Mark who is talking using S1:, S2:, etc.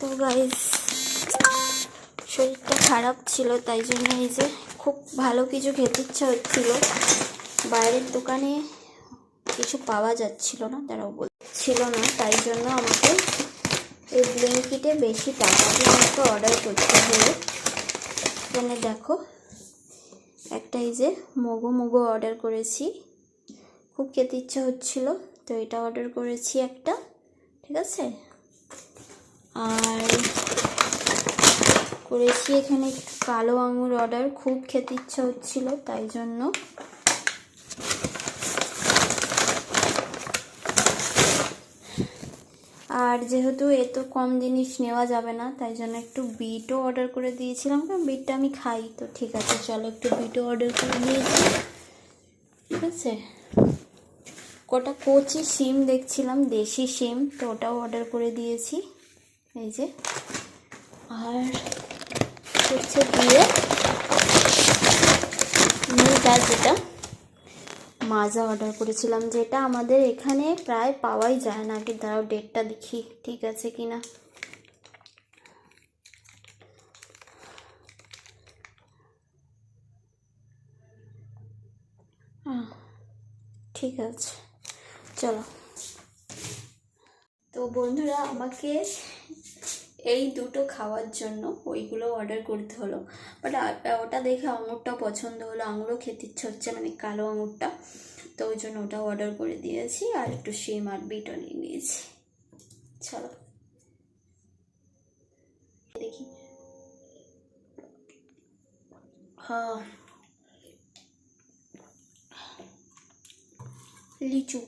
S1: তো গাইস শরীরটা খারাপ ছিল, তাই জন্য এই যে খুব ভালো কিছু খেতে ইচ্ছা হচ্ছিল। বাইরের দোকানে কিছু পাওয়া যাচ্ছিল না, তারাও বলছিল না, তাই জন্য আমাকে এই ব্লিঙ্কিটে বেশি টাকা দিয়ে আমাকে অর্ডার করতে হলো। এখানে দেখো একটা এই যে মোগো অর্ডার করেছি, খুব খেতে ইচ্ছা হচ্ছিল, তো এটা অর্ডার করেছি একটা, ঠিক আছে। আর করেছি এখানে কালো আঙুর অর্ডার, খুব খেতে ইচ্ছা হচ্ছিল, তাই জন্য। আর যেহেতু এত কম জিনিস নেওয়া যাবে না, তাই জন্য একটু বিটও অর্ডার করে দিয়েছিলাম, কারণ বিটটা আমি খাই, তো ঠিক আছে চলো একটু বিটও অর্ডার করে দিয়েছি, ঠিক আছে। কটা কচি শিম দেখছিলাম, দেশি শিম, তো ওটাও অর্ডার করে দিয়েছি, এই যে। আর হচ্ছে দিয়ে মুগডাল, যেটা মাজা অর্ডার করেছিলাম, যেটা আমাদের এখানে প্রায় পাওয়াই যায় না। আগে দাঁড়াও ডেটটা দেখি ঠিক আছে কিনা। ঠিক আছে চলো। তো বন্ধুরা, আমাকে এই দুটো খাওয়ার জন্য ওইগুলো অর্ডার করতে হলো, বাট ওটা দেখে আঙুরটা পছন্দ হলো, আঙুরও খেতে ইচ্ছে হচ্ছে, মানে কালো আঙুরটা, তো ওই জন্য ওটাও অর্ডার করে দিয়েছি। আর একটু শিম আর বিটও নিয়ে নিয়েছি, চলো দেখি। লিচু